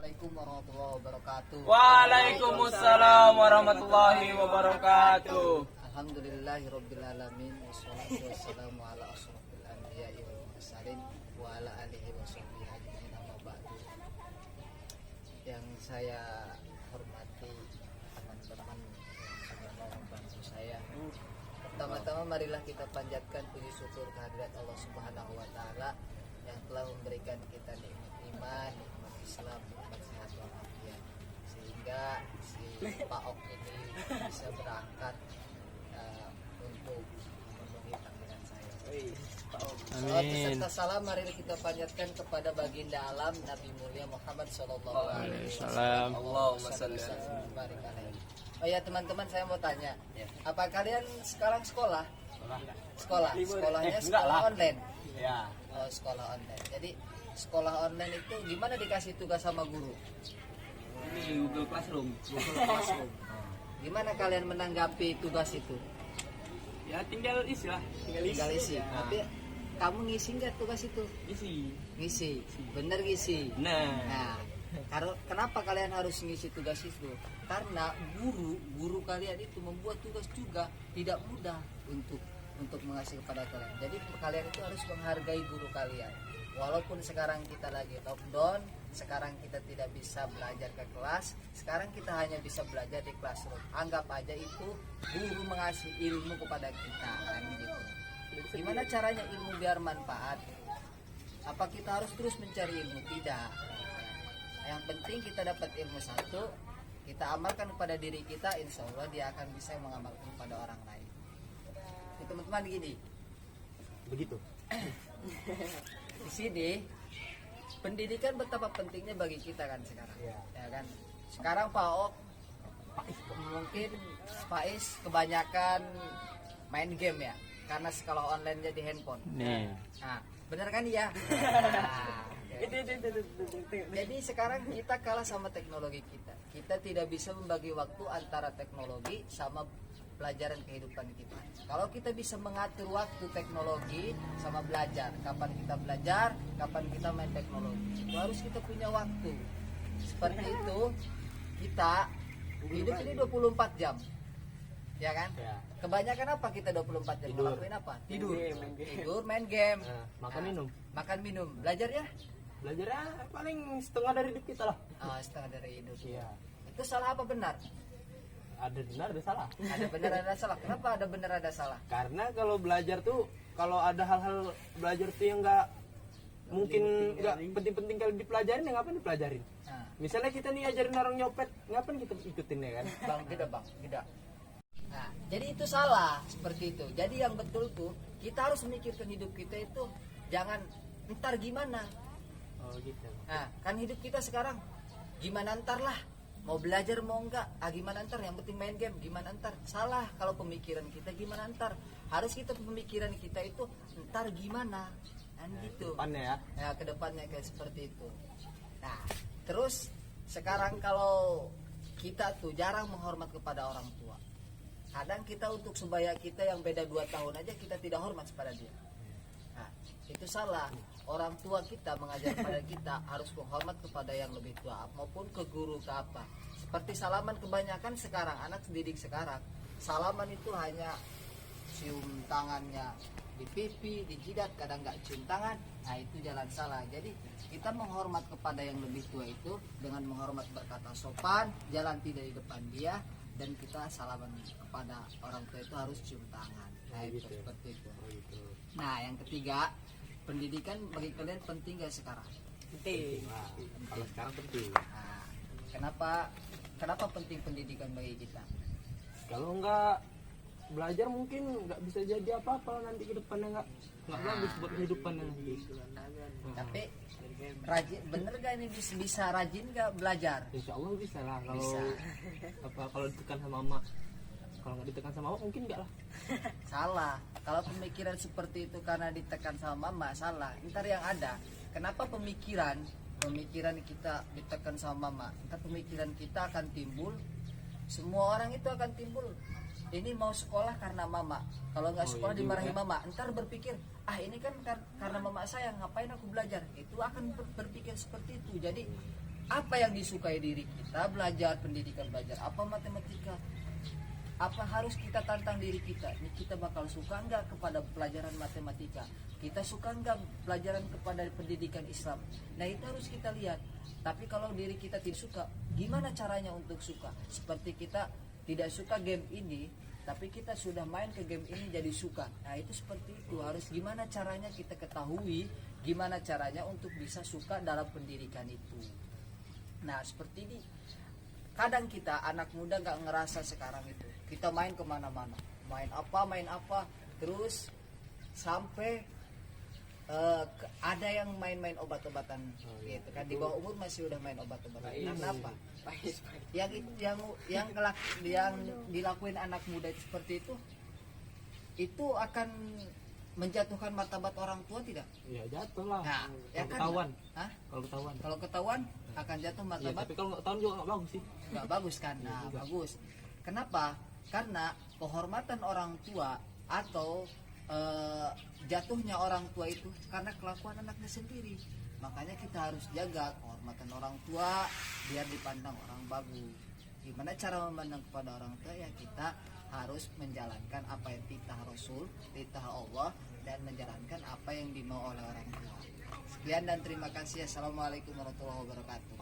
Assalamualaikum warahmatullahi wabarakatuh. Waalaikumsalam warahmatullahi wabarakatuh. Alhamdulillahirabbil alamin wassalatu wassalamu ala asyrofil anbiya'i wal mursalin wa ala alihi washabbihi ajmain amma ba'du. Yang saya hormati teman-teman semua membantu saya. Pertama-tama marilah kita panjatkan puji syukur kehadirat Allah Subhanahu wa taala yang telah memberikan kita nikmat iman, nikmat Islam, nikmat sehat walafiat, sehingga si Pak Ok ini bisa berangkat untuk memenuhi panggilan saya. Pak Ok. Salawat beserta salam mari kita panjatkan kepada baginda alam Nabi mulia Muhammad sallallahu alaihi wasallam. Allahumma shalli Oh ya teman-teman, saya mau tanya, apa kalian sekarang sekolah? Sekolahnya sekolah online. Ya. Oh, sekolah online. Jadi sekolah online itu gimana dikasih tugas sama guru? Ini Google Classroom. Google Classroom. Gimana kalian menanggapi tugas itu? Ya tinggal isi lah. Tinggal isi. Tapi kamu ngisi nggak tugas itu? Isi. Ngisi. Bener ngisi. Nah, kenapa kalian harus ngisi tugas itu? Karena guru kalian itu membuat tugas juga tidak mudah untuk mengasih kepada kalian. Jadi kalian itu harus menghargai guru kalian. Walaupun sekarang kita lagi lockdown, sekarang kita tidak bisa belajar ke kelas, sekarang kita hanya bisa belajar di classroom. Anggap aja itu guru mengasih ilmu kepada kita kan gitu. Gimana caranya ilmu biar manfaat? Apa kita harus terus mencari ilmu? Tidak. Yang penting kita dapat ilmu satu, kita amalkan kepada diri kita, insya Allah dia akan bisa mengamalkan kepada orang lain. Teman-teman gini, begitu. Di sini pendidikan betapa pentingnya bagi kita kan sekarang, ya kan. Sekarang Pak Ok mungkin Faiz kebanyakan main game ya, karena sekolah online di handphone. Nah, benar kan ya? Nah, jadi sekarang kita kalah sama teknologi kita. Kita tidak bisa membagi waktu antara teknologi sama pelajaran kehidupan kita. Kalau kita bisa mengatur waktu teknologi sama belajar, kapan kita belajar, kapan kita main teknologi, itu harus kita punya waktu. Seperti itu, kita hidup ini 24 jam. Ya kan? Kebanyakan apa kita 24 jam? Ngelakuin apa? Tidur, main game, makan minum. Belajar ya? Belajarnya paling setengah dari hidup kita lah. Setengah dari hidup. Iya. Itu salah apa benar? Ada benar, ada salah. Ada benar, ada salah. Kenapa ada benar, ada salah? Karena kalau belajar tuh, kalau ada hal-hal belajar tuh yang nggak mungkin nggak penting-penting kali dipelajarin, ya ngapain dipelajarin? Misalnya kita nih ajarin orang nyopet, ngapain kita ikutin ya kan? Bang, tidak. Nah, jadi itu salah seperti itu. Jadi yang betul tuh kita harus memikirkan hidup kita itu jangan entar gimana. Oh gitu. Nah, kan hidup kita sekarang gimana entar lah. Mau belajar mau enggak, gimana entar, yang penting main game, gimana entar. Salah kalau pemikiran kita gimana entar. Harus kita pemikiran kita itu entar gimana. Kan gitu. Kedepannya ya. Kedepannya kayak seperti itu. Nah, terus sekarang kalau kita tuh jarang menghormat kepada orang tua. Kadang kita untuk sebaya kita yang beda 2 tahun aja kita tidak hormat kepada dia. Nah, itu salah. Orang tua kita mengajar pada kita harus menghormat kepada yang lebih tua maupun ke guru ke apa. Seperti salaman kebanyakan sekarang anak didik sekarang, salaman itu hanya cium tangannya di pipi, di jidat, kadang nggak cium tangan. Nah, itu jalan salah. Jadi kita menghormat kepada yang lebih tua itu dengan menghormat berkata sopan, jalan tidak di depan dia, dan kita salaman kepada orang tua itu harus cium tangan. Nah, itu seperti itu. Nah, yang ketiga, pendidikan bagi kalian penting gak sekarang? Penting. Kalau sekarang penting. Nah, kenapa penting pendidikan bagi kita? Kalau nggak belajar mungkin nggak bisa jadi apa-apa nanti ke depannya, nggak bagus buat kehidupan nanti. Tapi bener gak ini bisa rajin gak belajar? Insya Allah bisa lah kalau Bisa. kalau ditekan sama mama. Kalau nggak ditekan sama mama mungkin nggak lah. Salah. Kalau pemikiran seperti itu karena ditekan sama mama, salah. Ntar yang ada, kenapa pemikiran kita ditekan sama mama? Ntar pemikiran kita akan timbul. Semua orang itu akan timbul. Ini mau sekolah karena mama. Kalau nggak sekolah dimarahi mama. Ntar berpikir, ini kan karena mama saya, ngapain aku belajar? Itu akan berpikir seperti itu. Jadi apa yang disukai diri kita, belajar pendidikan, belajar apa matematika, apa harus kita tantang diri kita, ini kita bakal suka nggak kepada pelajaran matematika, kita suka nggak pelajaran kepada pendidikan Islam. Nah itu harus kita lihat. Tapi kalau diri kita tidak suka, gimana caranya untuk suka? Seperti kita tidak suka game ini, tapi kita sudah main ke game ini jadi suka. Nah itu seperti itu, harus gimana caranya kita ketahui, gimana caranya untuk bisa suka dalam pendidikan itu. Nah seperti ini, kadang kita anak muda nggak ngerasa sekarang itu, kita main kemana-mana, main apa, terus sampai ada yang main-main obat-obatan gitu kan, di bawah umur masih udah main obat-obatan. Kenapa? Yang dilakuin anak muda seperti itu akan menjatuhkan martabat orang tua tidak? Ya jatuh lah. Nah, ya kan? Ketahuan. Hah? Kalau ketahuan. Akan jatuh Iya, martabat. tapi kalau nggak ketahuan juga nggak bagus sih. Nggak bagus kan? Nah, bagus. Kenapa? Karena kehormatan orang tua atau jatuhnya orang tua itu karena kelakuan anaknya sendiri. Makanya kita harus jaga kehormatan orang tua biar dipandang orang bagus. Gimana cara memandang kepada orang tua? Ya kita harus menjalankan apa yang titah Rasul, titah Allah, dan menjalankan apa yang dimau oleh orang tua. Sekian dan terima kasih. Assalamualaikum warahmatullahi wabarakatuh.